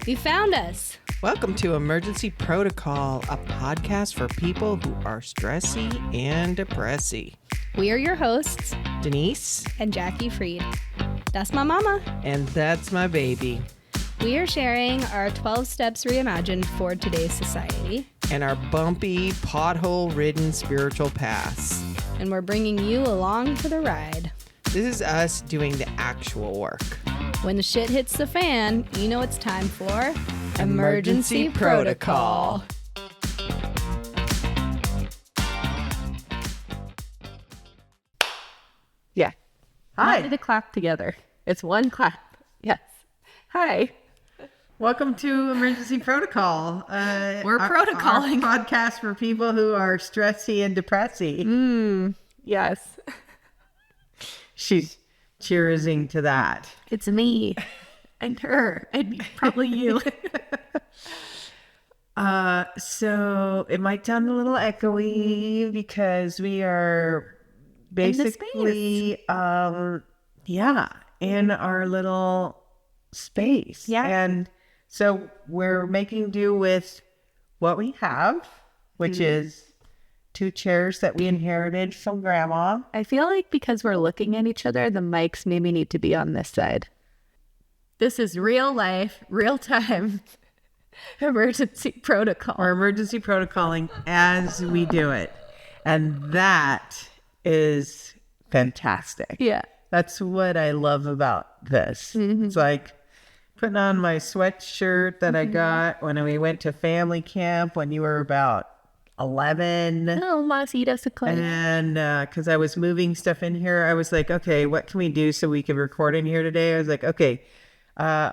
You found us. Welcome to Emergency Protocol, a podcast for people who are stressy and depressy. We are your hosts, Denise and Jackie Freed. That's my mama. And that's my baby. We are sharing our 12 steps reimagined for today's society. And our bumpy, pothole-ridden spiritual paths. And we're bringing you along for the ride. This is us doing the actual work. When the shit hits the fan, you know it's time for Emergency Protocol. Yeah. Hi. Not to clap together. It's one clap. Yes. Hi. Welcome to Emergency Protocol. We're protocoling. Our podcast for people who are stressy and depressy. Yes. She's cheersing to that. It's me and her and probably you. So it might sound a little echoey because we are basically, in our little space. Yeah. And so we're making do with what we have, which is 2 chairs that we inherited from Grandma. I feel like because we're looking at each other, the mics maybe need to be on this side. This is real life, real time emergency protocol. Or emergency protocoling as we do it. And that is fantastic. Yeah. That's what I love about this. It's like putting on my sweatshirt that I got when we went to family camp when you were about 11. Oh, Masita Sakoya. And because I was moving stuff in here, I was like, okay, what can we do so we can record in here today? I was like, okay,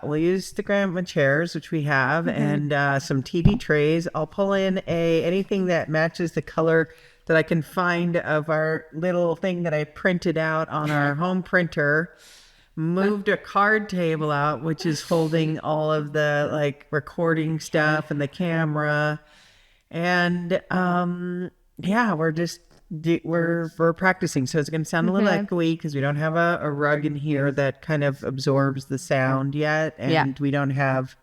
we'll use the grandma chairs, which we have, and some TV trays. I'll pull in anything that matches the color that I can find of our little thing that I printed out on our home printer. Moved a card table out, which is holding all of the like recording stuff and the camera. And we're practicing, so it's going to sound a little echoey because we don't have a rug in here that kind of absorbs the sound yet, and we don't have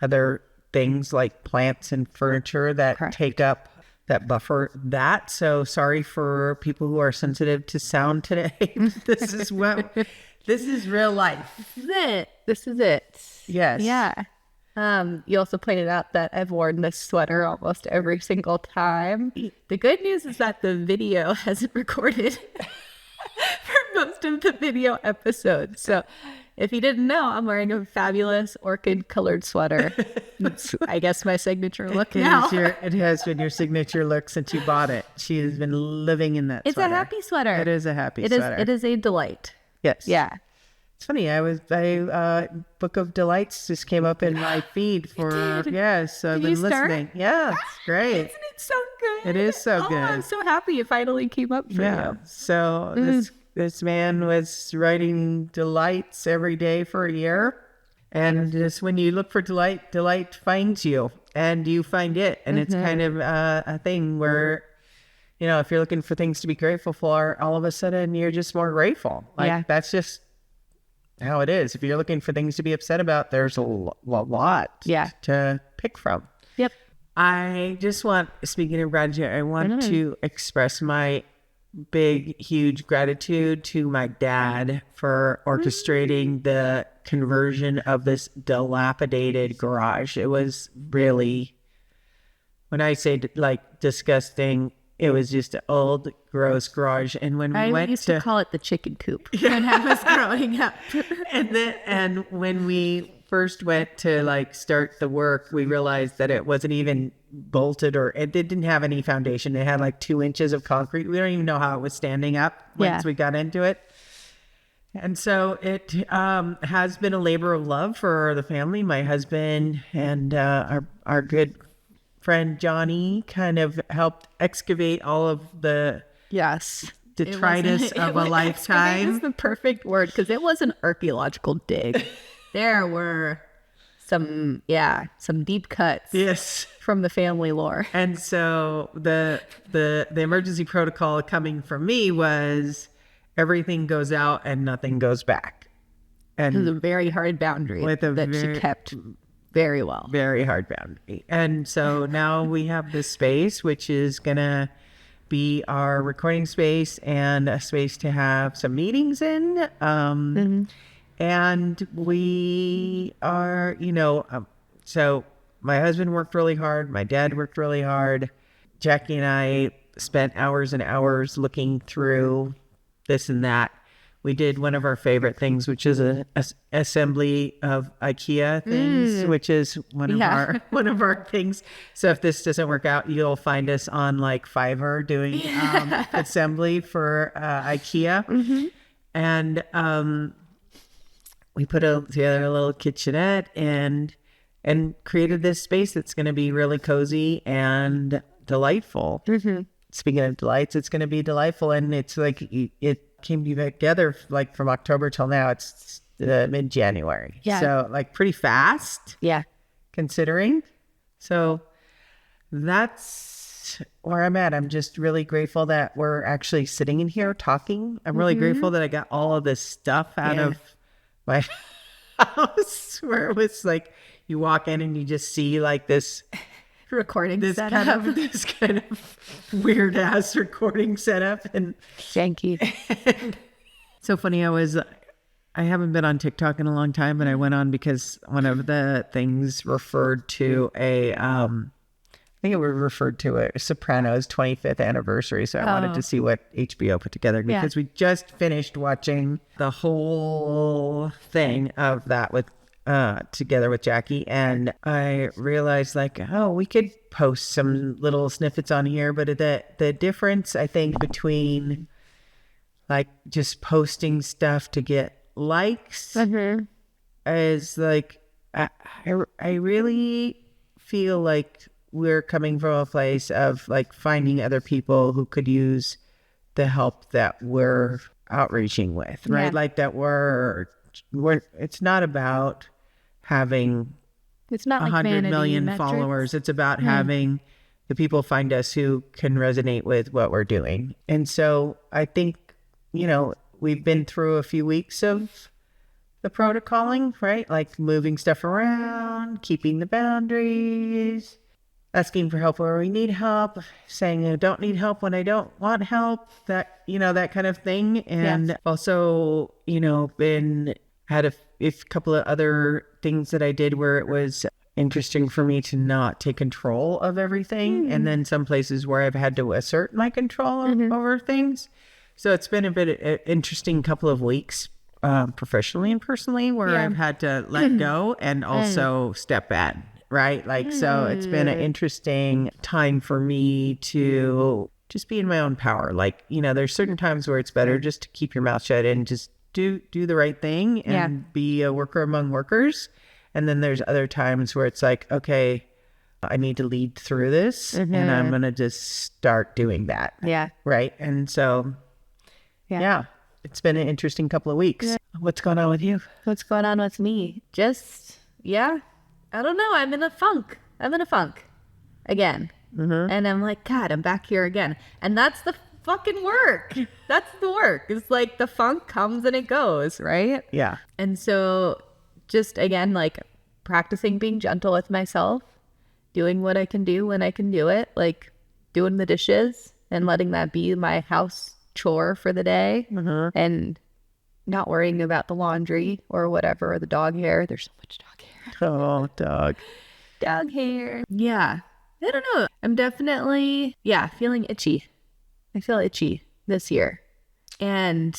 other things like plants and furniture that take up that buffer that. So sorry for people who are sensitive to sound today. This is real life. This is it. Yes. Yeah. You also pointed out that I've worn this sweater almost every single time. The good news is that the video hasn't recorded for most of the video episodes. So if you didn't know, I'm wearing a fabulous orchid colored sweater. It's, I guess, my signature look now. It has been your signature look since you bought it. She has been living in that It's sweater. a happy sweater. It is a happy sweater. It is a delight. Yes. Yeah. It's funny. Book of Delights just came up in my feed for, yes. So I've been listening. Yeah, it's great. Isn't it so good? It is so good. I'm so happy it finally came up for you. So this man was writing delights every day for a year. And just when you look for delight finds you and you find it. And it's kind of a thing where, you know, if you're looking for things to be grateful for, all of a sudden you're just more grateful. That's just how it is. If you're looking for things to be upset about, there's a lot to pick from. Yep. I just want, speaking of gratitude, I want to express my big, huge gratitude to my dad for orchestrating the conversion of this dilapidated garage. It was really, when I say like disgusting, it was just an old, gross garage. And when we went used to call it the chicken coop when I was growing up. And when we first went to like start the work, we realized that it wasn't even bolted or it didn't have any foundation. It had like 2 inches of concrete. We don't even know how it was standing up once we got into it. And so it has been a labor of love for the family. My husband and our good friend Johnny kind of helped excavate all of the detritus of a lifetime. Is the perfect word because it was an archaeological dig. There were some deep cuts from the family lore. And so the emergency protocol coming from me was everything goes out and nothing goes back. And it was a very hard boundary that she kept very well. Very hard boundary. And so now we have this space, which is going to be our recording space and a space to have some meetings in. And we are, so my husband worked really hard. My dad worked really hard. Jackie and I spent hours and hours looking through this and that. We did one of our favorite things, which is a assembly of IKEA things, which is one of our things. So if this doesn't work out, you'll find us on like Fiverr doing assembly for IKEA. And we put together a little kitchenette and created this space that's going to be really cozy and delightful. Speaking of delights, it's going to be delightful, and it's like it came together like from October till now. It's mid-January, so like pretty fast, considering. So that's where I'm at. I'm just really grateful that we're actually sitting in here talking. I'm really grateful that I got all of this stuff out of my house, where it was like you walk in and you just see like this recording this setup. this kind of weird ass recording setup. And Janky. so funny, I haven't been on TikTok in a long time, but I went on because one of the things referred to I think it was referred to a Sopranos 25th anniversary. So I wanted to see what HBO put together, because we just finished watching the whole thing of that with together with Jackie, and I realized like, oh, we could post some little snippets on here, but the difference I think between like just posting stuff to get likes is like I really feel like we're coming from a place of like finding other people who could use the help that we're outreaching with, right? Like that we're it's not about having It's not like 100 vanity million metrics. followers. It's about having the people find us who can resonate with what we're doing. And so I think, we've been through a few weeks of the protocoling, right? Like moving stuff around, keeping the boundaries, asking for help where we need help, saying I don't need help when I don't want help, that, that kind of thing. And also, had a couple of other things that I did where it was interesting for me to not take control of everything. And then some places where I've had to assert my control over things. So it's been a bit of an interesting couple of weeks, professionally and personally, where I've had to let go and also step back, right? Like, so it's been an interesting time for me to just be in my own power. Like, there's certain times where it's better just to keep your mouth shut and just do the right thing and be a worker among workers. And then there's other times where it's like, okay, I need to lead through this and I'm going to just start doing that. Yeah. Right. And so, it's been an interesting couple of weeks. Yeah. What's going on with you? What's going on with me? Just, I don't know. I'm in a funk again. And I'm like, God, I'm back here again. And that's the fucking work. That's the work. It's like the funk comes and it goes, right? Yeah. And so just again, like practicing being gentle with myself, doing what I can do when I can do it, like doing the dishes and letting that be my house chore for the day, and not worrying about the laundry or whatever, or the dog hair. There's so much dog hair. Oh, dog hair. Yeah. I don't know. I'm definitely, feeling itchy. I feel itchy this year. And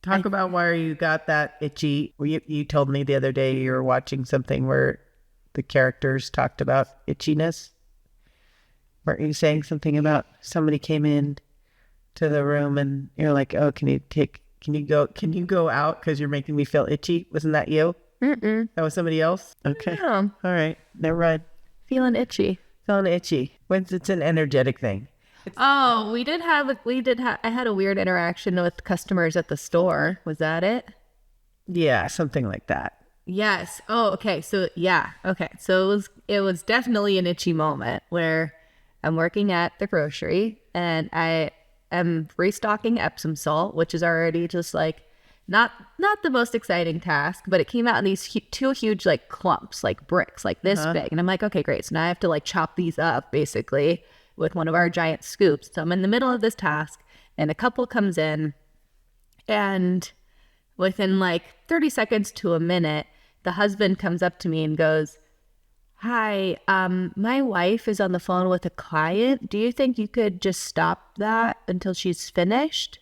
talk about why you got that itchy. You told me the other day you were watching something where the characters talked about itchiness. Weren't you saying something about somebody came in to the room and you're like, oh, can you go out because you're making me feel itchy? Wasn't that you? That was somebody else? Okay. No. All right. Never mind. Feeling itchy. It's an energetic thing. Oh, I had a weird interaction with customers at the store. Was that it? Yeah, something like that. Yes. Oh, okay. So okay. So it was definitely an itchy moment where I'm working at the grocery and I am restocking Epsom salt, which is already just like Not the most exciting task, but it came out in these two huge like clumps, like bricks, like this big. And I'm like, okay, great. So now I have to like chop these up basically with one of our giant scoops. So I'm in the middle of this task and a couple comes in, and within like 30 seconds to a minute, the husband comes up to me and goes, "Hi, my wife is on the phone with a client. Do you think you could just stop that until she's finished?"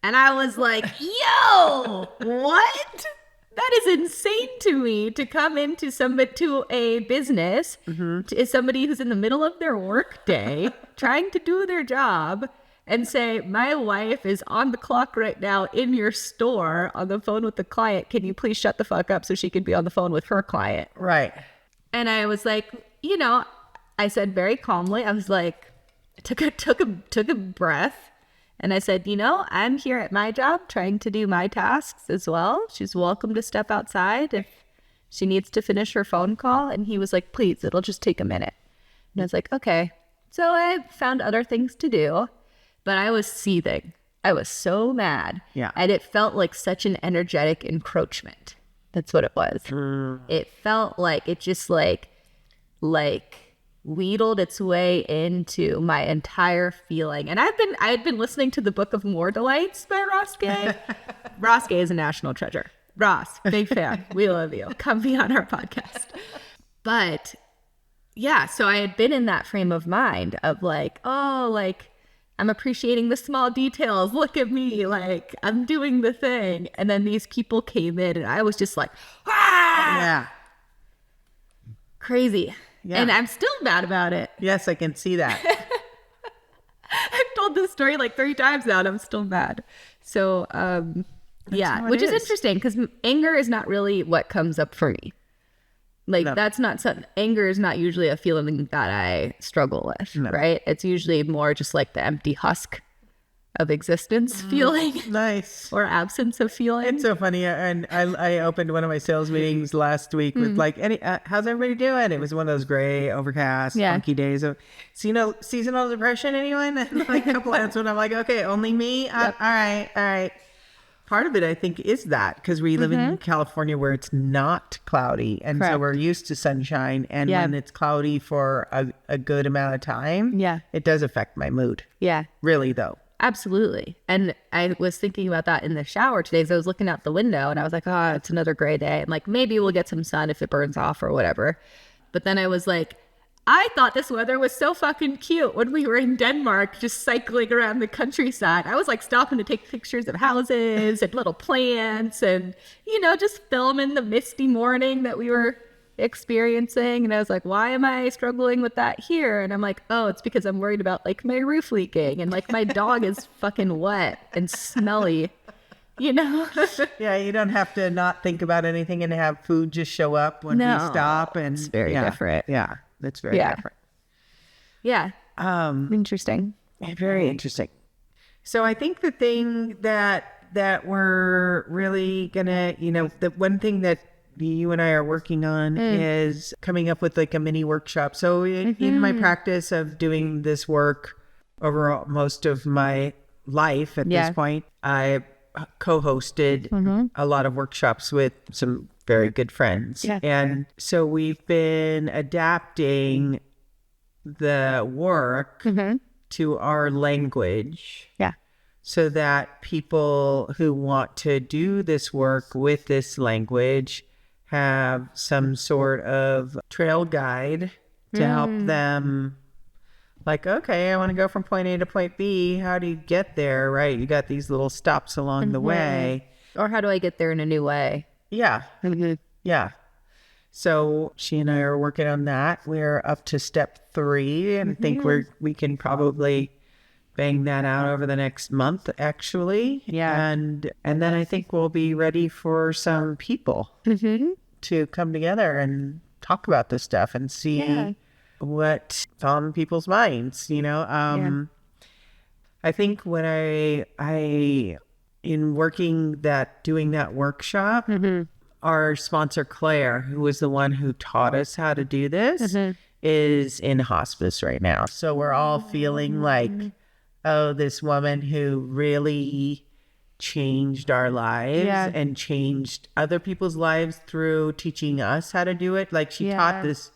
And I was like, yo, what? That is insane to me, to come into to a business, to somebody who's in the middle of their work day, trying to do their job, and say, my wife is on the clock right now in your store on the phone with the client. Can you please shut the fuck up so she can be on the phone with her client? Right. And I was like, I said very calmly, I was like, took a breath. And I said, I'm here at my job trying to do my tasks as well. She's welcome to step outside if she needs to finish her phone call. And he was like, please, it'll just take a minute. And I was like, okay. So I found other things to do, but I was seething. I was so mad. Yeah. And it felt like such an energetic encroachment. That's what it was. It felt like it just like wheedled its way into my entire feeling. And I had been listening to the Book of More Delights by Ross Gay. Ross Gay is a national treasure. Ross, big fan. We love you. Come be on our podcast. But yeah, so I had been in that frame of mind of like, oh, like I'm appreciating the small details. Look at me. Like I'm doing the thing. And then these people came in and I was just like, ah! Yeah. Crazy. Yeah. And I'm still mad about it. Yes, I can see that. I've told this story like 3 times now and I'm still mad. So, yeah, which is interesting because anger is not really what comes up for me. Like that's not something, anger is not usually a feeling that I struggle with, right? It's usually more just like the empty husk of existence feeling. Nice. Or absence of feeling. It's so funny. And I opened one of my sales meetings last week with like, how's everybody doing? It was one of those gray, overcast, funky days of, seasonal depression, anyone? And like a couple answers. I'm like, okay, only me? All right. Part of it, I think, is that because we live in California where it's not cloudy. And so we're used to sunshine. And when it's cloudy for a good amount of time, it does affect my mood. Yeah. Really, though. Absolutely. And I was thinking about that in the shower today. So I was looking out the window and I was like, oh, it's another gray day. And like, maybe we'll get some sun if it burns off or whatever. But then I was like, I thought this weather was so fucking cute when we were in Denmark, just cycling around the countryside. I was like stopping to take pictures of houses and little plants and, just filming the misty morning that we were experiencing. And I was like, why am I struggling with that here? And I'm like, oh, it's because I'm worried about like my roof leaking and like my dog is fucking wet and smelly. Yeah, you don't have to not think about anything and have food just show up when we stop. And it's very different. Yeah, that's very different. Yeah. Interesting. Very interesting. So I think the thing that we're really gonna, the one thing that you and I are working on is coming up with like a mini workshop. So in my practice of doing this work over most of my life at this point, I co-hosted a lot of workshops with some very good friends. Yeah. And so we've been adapting the work to our language. Yeah. So that people who want to do this work with this language have some sort of trail guide to help them, like, okay, I want to go from point A to point B. How do you get there, right? You got these little stops along the way. Or how do I get there in a new way? Yeah. Yeah. So she and I are working on that. We're up to step 3, and I think we can probably bang that out over the next month, actually. Yeah. And then I think we'll be ready for some people to come together and talk about this stuff and see what's on people's minds, I think when I in working doing that workshop, our sponsor Claire, who was the one who taught us how to do this, is in hospice right now. So we're all feeling like, oh, this woman who really changed our lives and changed other people's lives through teaching us how to do it. Like she taught this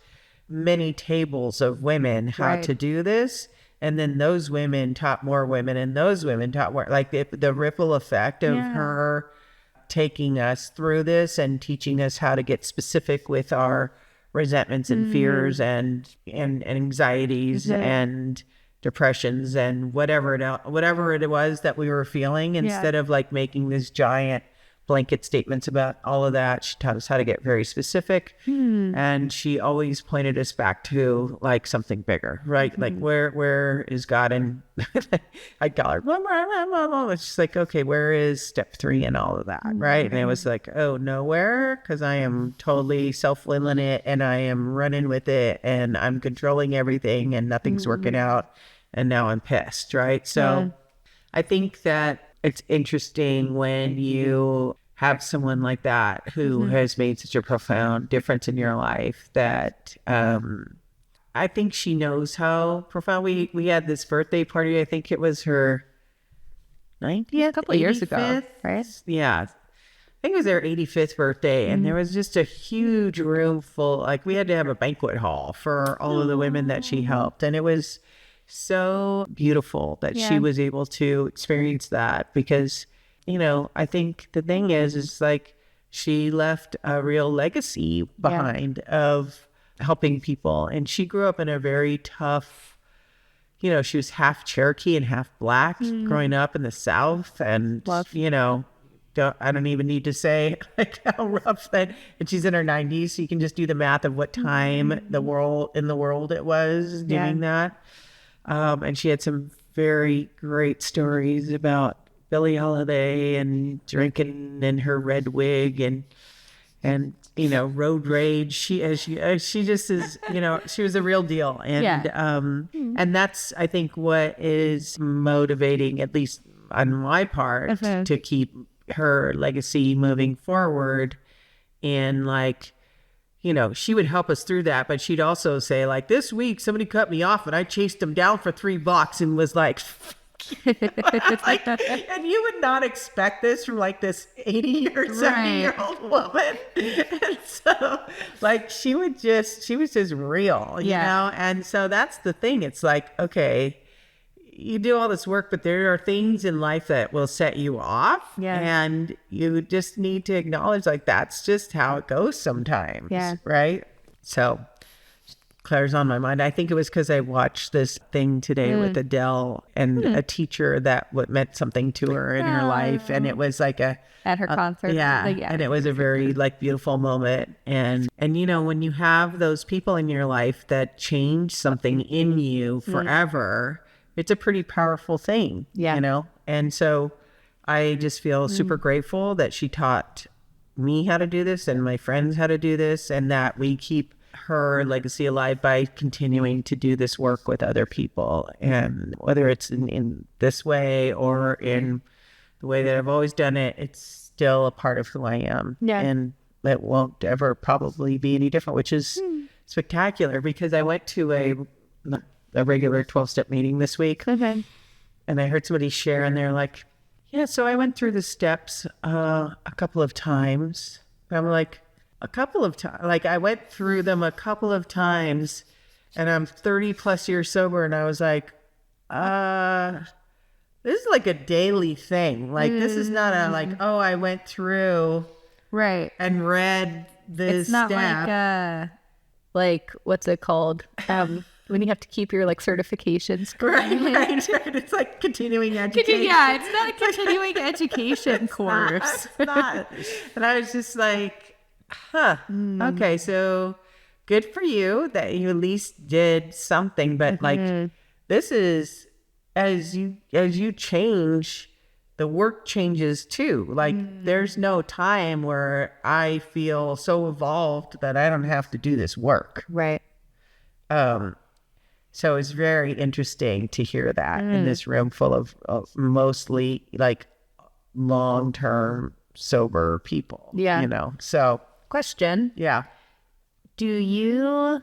many tables of women how to do this. And then those women taught more women, and those women taught more. Like the ripple effect of her taking us through this and teaching us how to get specific with our resentments and fears and anxieties and depressions and whatever it was that we were feeling, instead of like making this giant blanket statements about all of that. She taught us how to get very specific, and she always pointed us back to like something bigger, right? Like where is God? And I call her Mama. It's just like, okay, where is step 3 and all of that, right? And it was like, oh, nowhere, because I am totally self-willing it, and I am running with it, and I'm controlling everything, and nothing's working out, and now I'm pissed, right? So I think that it's interesting when you have someone like that who has made such a profound difference in your life, that I think she knows how profound. We had this birthday party. I think it was her 90th, a couple of years ago, 85th? right? Yeah. I think it was their 85th birthday, and there was just a huge room full. Like, we had to have a banquet hall for all of the women that she helped, and it was so beautiful that she was able to experience that, because, you know, I think the thing is like she left a real legacy behind of helping people. And she grew up in a very tough, you know, she was half Cherokee and half Black growing up in the South. And, you know, I don't even need to say like how rough that, and she's in her 90s, so you can just do the math of what time in the world it was doing that. And she had some very great stories about Billie Holiday and drinking in her red wig and you know, road rage. She just is, you know, she was a real deal. And and that's, I think, what is motivating, at least on my part, to keep her legacy moving forward. And like, you know, she would help us through that, but she'd also say, like, this week somebody cut me off and I chased them down for $3 and was like, like, and you would not expect this from like this 80 or 70-year-old woman. And so like she was just real, you know? And so that's the thing. It's like, okay, you do all this work, but there are things in life that will set you off. And you just need to acknowledge, like, that's just how it goes sometimes. Right? So Claire's on my mind. I think it was because I watched this thing today with Adele and a teacher that meant something to her in her life. And it was like at her concert. And it was a very like beautiful moment. And you know, when you have those people in your life that change something in you forever, it's a pretty powerful thing, you know? And so I just feel super grateful that she taught me how to do this and my friends how to do this, and that we keep her legacy alive by continuing to do this work with other people. And whether it's in this way or in the way that I've always done it, it's still a part of who I am. And it won't ever probably be any different, which is spectacular, because I went to a regular 12-step meeting this week. And I heard somebody share, and they're like, yeah, so I went through the steps a couple of times. I'm like, a couple of times? Like, I went through them a couple of times, and I'm 30 plus years sober. And I was like, this is like a daily thing. Like, this is not a like, oh, I went through and read this It's not like what's it called? When you have to keep your like certifications. Right. It's like continuing education. It's not a continuing education course. It's not. And I was just like, okay, so good for you that you at least did something. But like, this is, as you change, the work changes too. Like, there's no time where I feel so evolved that I don't have to do this work. Right. So it's very interesting to hear that in this room full of mostly like long-term sober people. You know, so question. Yeah. Do you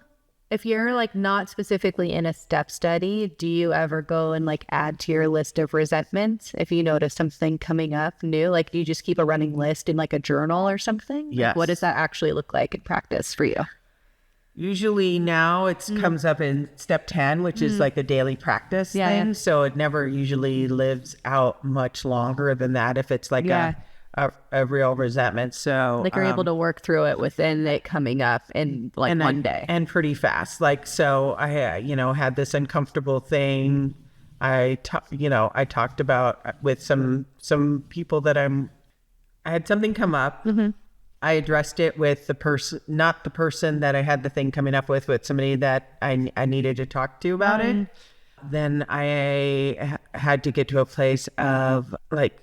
If you're like not specifically in a step study, do you ever go and like add to your list of resentments if you notice something coming up new? Like, do you just keep a running list in like a journal or something? Like, Yes. what does that actually look like in practice for you? Usually now it comes up in step 10, which is like a daily practice thing. yeah. So it never usually lives out much longer than that if it's like a real resentment. So Like you're able to work through it within it coming up in like one day. and pretty fast. Like, so I, had this uncomfortable thing. I talked about with some people that I had something come up. I addressed it with the person, not the person that I had the thing coming up with somebody that I needed to talk to about it. Then I had to get to a place of like,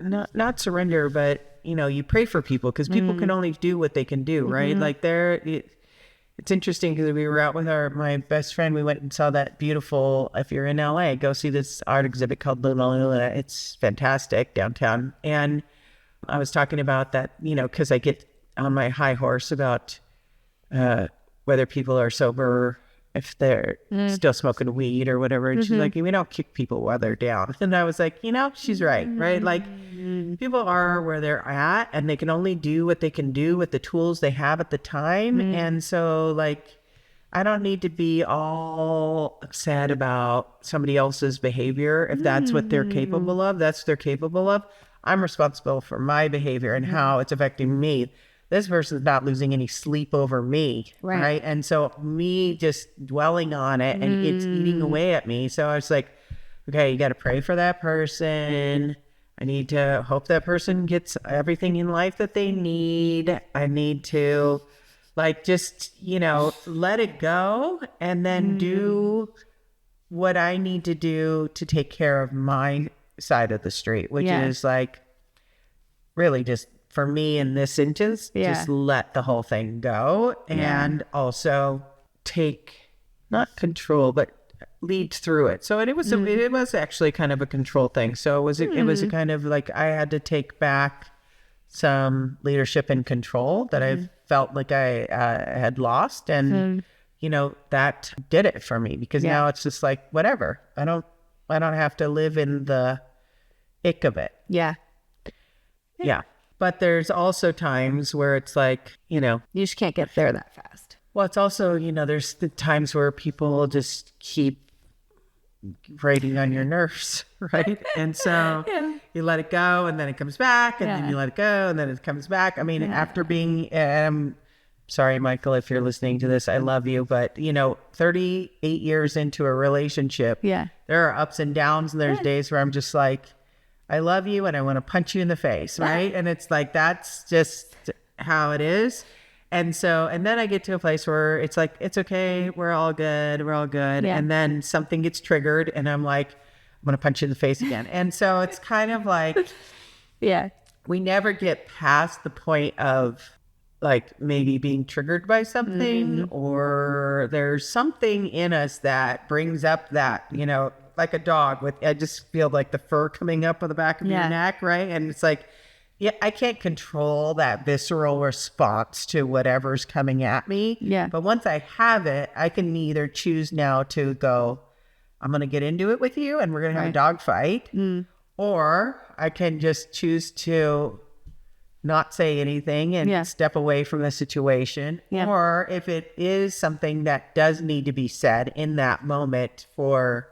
not surrender, but you pray for people because people can only do what they can do, right? Like it's interesting because we were out with my best friend. We went and saw that beautiful, if you're in LA, go see this art exhibit called Luna. It's fantastic downtown. And I was talking about that, because I get on my high horse about whether people are sober, if they're still smoking weed or whatever. And she's like, we don't kick people while they're down. And I was like, she's right? Like people are where they're at and they can only do what they can do with the tools they have at the time. And so like, I don't need to be all upset about somebody else's behavior. If that's what they're capable of, that's what they're capable of. I'm responsible for my behavior and how it's affecting me. This person's not losing any sleep over me, right? And so me just dwelling on it and it's eating away at me. So I was like, okay, you got to pray for that person. I need to hope that person gets everything in life that they need. I need to like just, let it go and then do what I need to do to take care of my side of the street, which is like really just for me in this instance, just let the whole thing go and also take not control, but lead through it. So it was actually kind of a control thing. So it was a kind of like I had to take back some leadership and control that I felt like I had lost. And, that did it for me because now it's just like, whatever. I don't have to live in the ick of it. Yeah. But there's also times where it's like, you just can't get there that fast. Well, it's also, there's the times where people just keep grating on your nerves, right? And so you let it go and then it comes back and then you let it go and then it comes back. I mean, after being, sorry, Michael, if you're listening to this, I love you. But, 38 years into a relationship, there are ups and downs and there's days where I'm just like, I love you and I want to punch you in the face, right? And it's like, that's just how it is. And then I get to a place where it's like, it's okay. We're all good. And then something gets triggered and I'm like, I'm going to punch you in the face again. And so it's kind of like, we never get past the point of like maybe being triggered by something or there's something in us that brings up that, like a dog I just feel like the fur coming up on the back of your neck, right? And it's like, I can't control that visceral response to whatever's coming at me. But once I have it, I can either choose now to go, I'm going to get into it with you and we're going to have a dog fight. Or I can just choose to not say anything and step away from the situation. Or if it is something that does need to be said in that moment for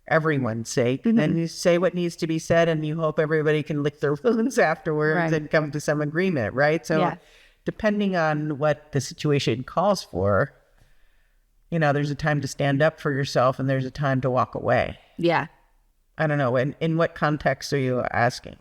everyone's sake, then you say what needs to be said and you hope everybody can lick their wounds afterwards and come to some agreement, right? So depending on what the situation calls for, there's a time to stand up for yourself and there's a time to walk away. I don't know. In what context are you asking?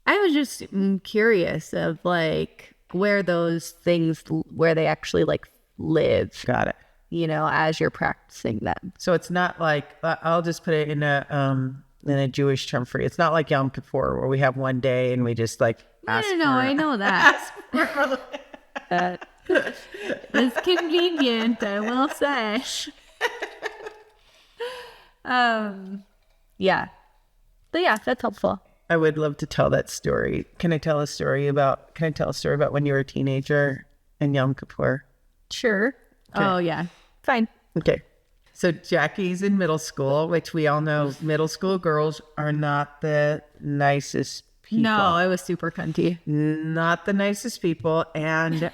I was just curious of like where those things, where they actually like live. Got it. As you're practicing them. So it's not like, I'll just put it in a Jewish term for you. It's not like Yom Kippur where we have one day and we just like ask No, I know that. It's convenient, I will say. But that's helpful. I would love to tell that story. Can I tell a story about when you were a teenager and Yom Kippur? Sure. Oh, yeah. Fine. Okay. So Jackie's in middle school, which we all know middle school girls are not the nicest people. No, it was super cunty. Not the nicest people. And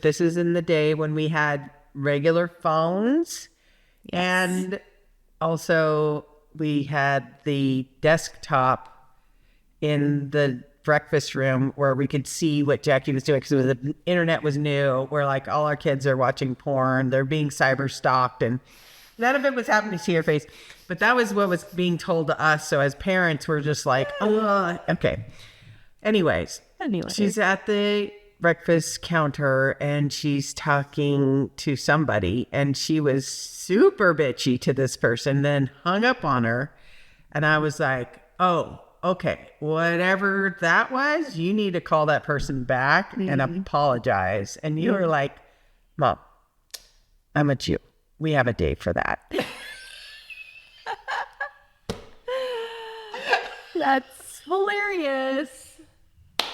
this is in the day when we had regular phones. Yes. And also we had the desktop in the breakfast room where we could see what Jackie was doing because the internet was new, where like all our kids are watching porn, they're being cyber stalked, and none of it was happening to your face. But that was what was being told to us. So as parents, we're just like, oh, okay. Anyways, she's at the breakfast counter and she's talking to somebody, and she was super bitchy to this person, then hung up on her. And I was like, oh, okay, whatever that was, you need to call that person back and apologize. And you were like, Mom, I'm a Jew. We have a day for that. That's hilarious. And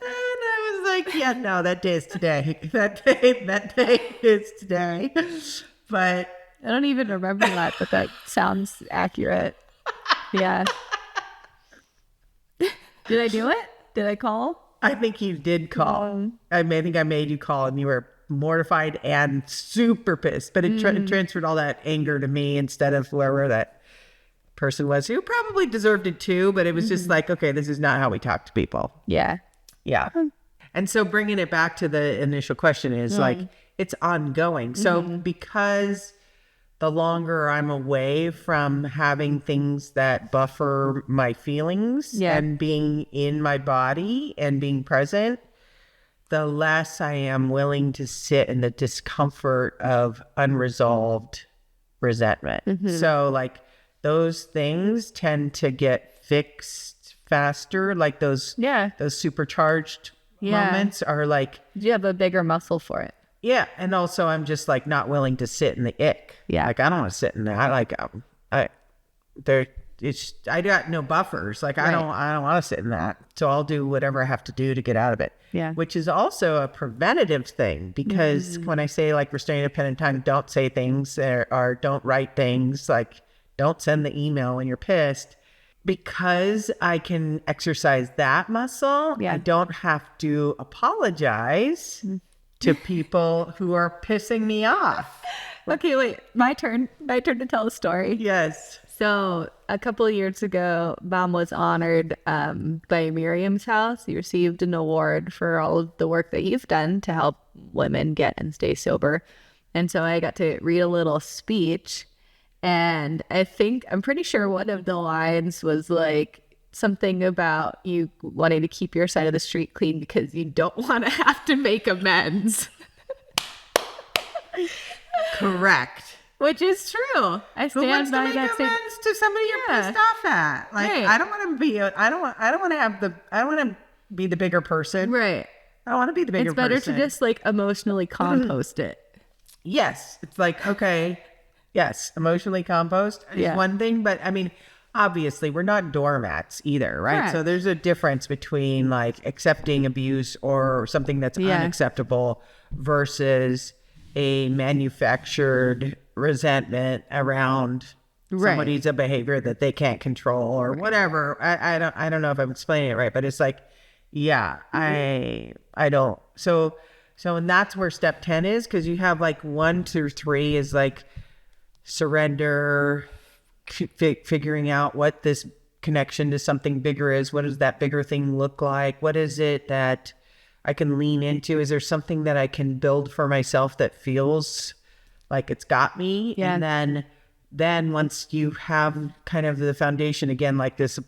I was like, yeah, no, that day is today. That day is today. But I don't even remember that, but that sounds accurate. Yeah. Did I do it? Did I call? I think you did call. I think I made you call, and you were mortified and super pissed. But it transferred all that anger to me instead of whoever that person was, who probably deserved it too. But it was just like, okay, this is not how we talk to people. Yeah. Yeah. And so bringing it back to the initial question is like, it's ongoing. So because the longer I'm away from having things that buffer my feelings and being in my body and being present, the less I am willing to sit in the discomfort of unresolved resentment. So like those things tend to get fixed faster. Like those supercharged moments are like, you have a bigger muscle for it. yeah. And also I'm just like not willing to sit in the ick. Yeah. Like I don't want to sit in that. I got no buffers. Like I don't want to sit in that. So I'll do whatever I have to do to get out of it. Yeah. Which is also a preventative thing, because when I say like restrain independent time, don't say things or don't write things, like don't send the email when you're pissed, because I can exercise that muscle. I don't have to apologize to people who are pissing me off. Okay, wait. My turn to tell a story. Yes. So a couple of years ago, Mom was honored by Miriam's House. He received an award for all of the work that he's done to help women get and stay sober. And so I got to read a little speech. And I'm pretty sure one of the lines was like something about you wanting to keep your side of the street clean because you don't want to have to make amends. Correct. Which is true. I Who wants stand to by make that statement. amends to somebody you're pissed off at? Like Right. I don't want to be the bigger person. Right. I want to be the bigger person. It's better to just like emotionally compost it. Yes. It's like, okay, yes, emotionally compost is one thing, but I mean, obviously we're not doormats either, right? Correct. So there's a difference between like accepting abuse or something that's unacceptable versus a manufactured resentment around somebody's a behavior that they can't control or whatever. I don't know if I'm explaining it right, but it's like, I don't. So and that's where step 10 is, because you have like 1 through 3 is like surrender, figuring out what this connection to something bigger is. What does that bigger thing look like? What is it that I can lean into? Is there something that I can build for myself that feels like it's got me? Yeah. And then once you have kind of the foundation again, like this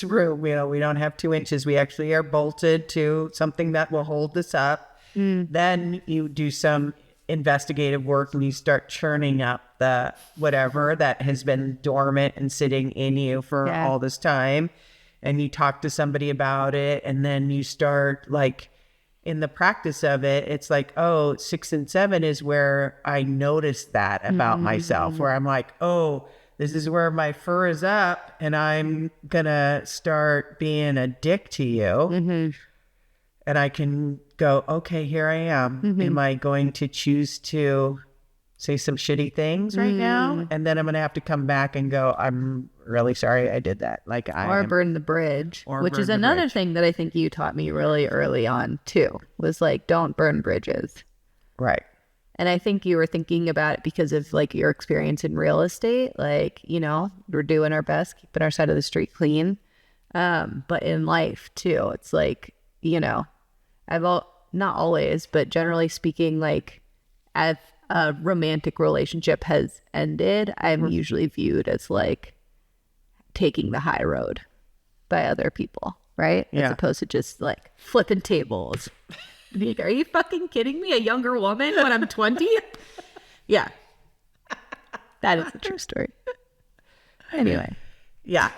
room, we don't have 2 inches. We actually are bolted to something that will hold this up. Then you do some investigative work and you start churning up the whatever that has been dormant and sitting in you for all this time. And you talk to somebody about it, and then you start like, in the practice of it, it's like, 6 and 7 is where I noticed that about myself, where I'm like, this is where my fur is up and I'm gonna start being a dick to you. and I can go, okay, here I am. Am I going to choose to say some shitty things right now? And then I'm going to have to come back and go, I'm really sorry I did that. Like or burn the bridge, which is another thing that I think you taught me really early on too, was like, don't burn bridges. Right. And I think you were thinking about it because of like your experience in real estate. Like, you know, we're doing our best, keeping our side of the street clean. But in life too, it's like, you know, not always, but generally speaking, like as a romantic relationship has ended, I'm usually viewed as like taking the high road by other people, right? Yeah. As opposed to just like flipping tables. Are you fucking kidding me? A younger woman when I'm 20? Yeah. That is a true story. Anyway. Yeah.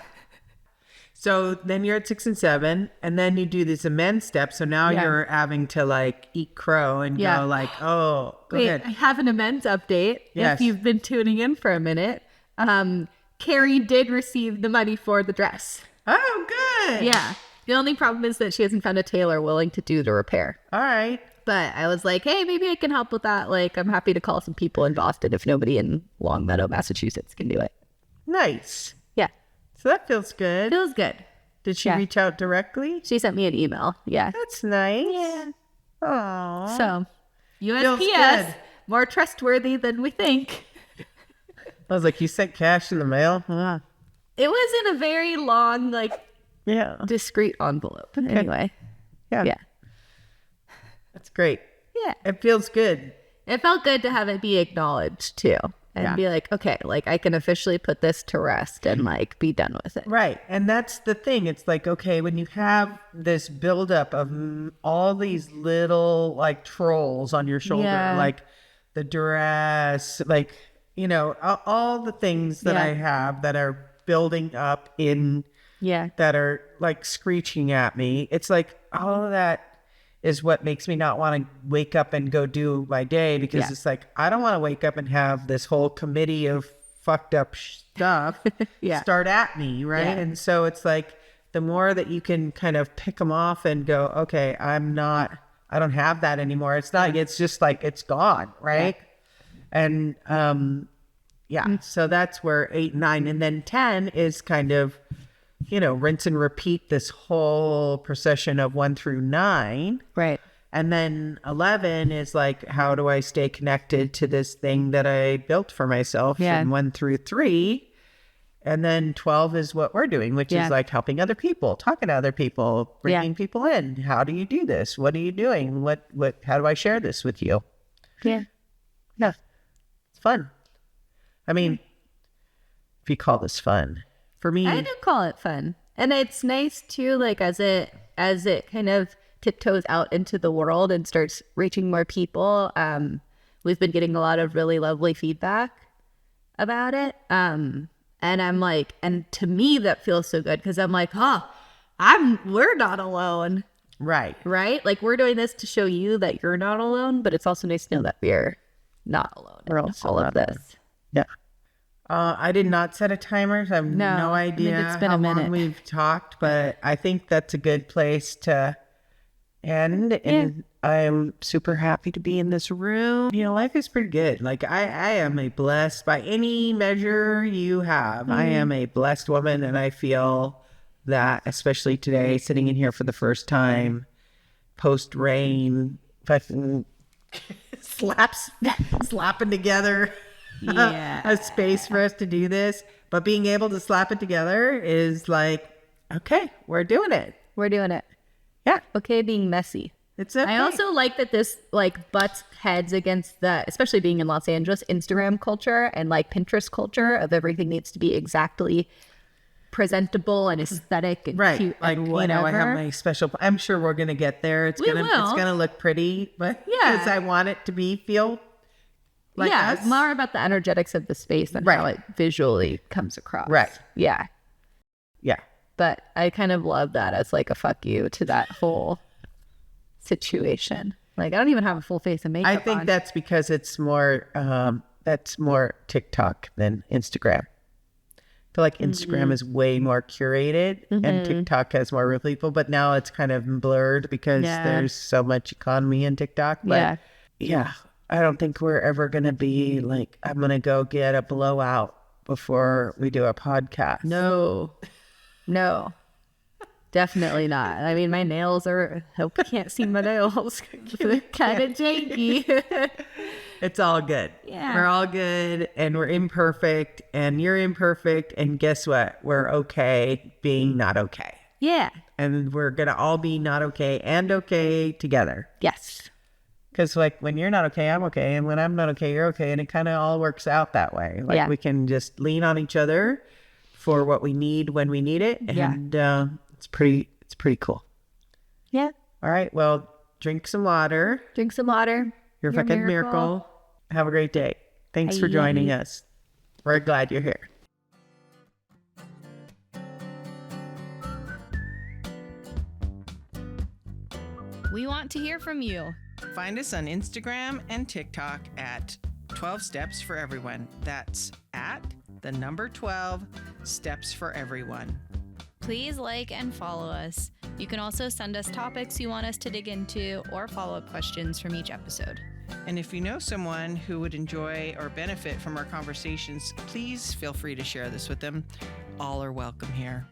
So then you're at 6 and 7, and then you do this amend step. So now you're having to like eat crow and go like, oh, go ahead. I have an amends update. Yes. If you've been tuning in for a minute. Carrie did receive the money for the dress. Oh, good. Yeah. The only problem is that she hasn't found a tailor willing to do the repair. All right. But I was like, hey, maybe I can help with that. Like, I'm happy to call some people in Boston if nobody in Longmeadow, Massachusetts can do it. Nice. Yeah. So that feels good. Feels good. Did she reach out directly? She sent me an email. Yeah. That's nice. Yeah. Aww. So, Feels USPS, good. more trustworthy than we think. I was like, you sent cash in the mail? Huh. It was in a very long, like, Yeah. discreet envelope. Anyway. Yeah. Yeah. That's great. Yeah. It feels good. It felt good to have it be acknowledged too. And be like, okay, like I can officially put this to rest and like be done with it. Right. And that's the thing. It's like, okay, when you have this buildup of all these little like trolls on your shoulder, like the dress, like, you know, all the things that I have that are building up in, that are like screeching at me. It's like all of that is what makes me not want to wake up and go do my day, because it's like, I don't want to wake up and have this whole committee of fucked up stuff start at me. Right. And so it's like, the more that you can kind of pick them off and go, okay, I don't have that anymore. It's not, it's just like, it's gone. Right. And, so that's where 8, 9, and then 10 is kind of, you know, rinse and repeat this whole procession of 1 through 9. Right. And then 11 is like, how do I stay connected to this thing that I built for myself? And 1 through 3. And then 12 is what we're doing, which is like helping other people, talking to other people, bringing people in. How do you do this? What are you doing? How do I share this with you? Yeah. No, it's fun. I mean, if you call this fun. For me, I do call it fun. And it's nice too, like as it kind of tiptoes out into the world and starts reaching more people. We've been getting a lot of really lovely feedback about it. And I'm like, and to me that feels so good, because I'm like, we're not alone. Right. Like we're doing this to show you that you're not alone, but it's also nice to know that we're not alone. We're in also all of not this. Yeah. I did not set a timer. So I have no idea it's been how a minute. long we've talked, but I think that's a good place to end. And I'm super happy to be in this room. You know, life is pretty good. Like I am a blessed, by any measure you have, I am a blessed woman. And I feel that, especially today, sitting in here for the first time, post rain, fucking slapping together. A space for us to do this, but being able to slap it together is like, okay, we're doing it. Yeah. Okay, being messy. It's okay. I also like that this like butts heads against the, especially being in Los Angeles, Instagram culture and like Pinterest culture of everything needs to be exactly presentable and aesthetic and cute, like, and whatever. you know, I have my special, I'm sure we're gonna get there. It's gonna look pretty, but because I want it to feel like us. More about the energetics of the space and how it visually comes across. Yeah. But I kind of love that as like a fuck you to that whole situation. Like I don't even have a full face of makeup I think on. that's because it's more that's more TikTok than Instagram. feel like Instagram is way more curated and TikTok has more real people, but now it's kind of blurred because there's so much economy in TikTok. But yeah, I don't think we're ever going to be like, I'm going to go get a blowout before we do a podcast. No, definitely not. I mean, my nails are, I hope you can't see my nails. They're kind of janky. It's all good. Yeah. We're all good and we're imperfect and you're imperfect. And guess what? We're okay being not okay. Yeah. And we're going to all be not okay and okay together. Yes. Because like when you're not okay, I'm okay. And when I'm not okay, you're okay. And it kind of all works out that way. Like we can just lean on each other for what we need when we need it. And it's pretty cool. Yeah. All right. Well, drink some water. Drink some water. You're a fucking miracle. Have a great day. Thanks for joining us. We're glad you're here. We want to hear from you. Find us on Instagram and TikTok at 12 Steps for Everyone. That's at the number 12 Steps for Everyone. Please like and follow us. You can also send us topics you want us to dig into or follow-up questions from each episode. And if you know someone who would enjoy or benefit from our conversations, please feel free to share this with them. All are welcome here.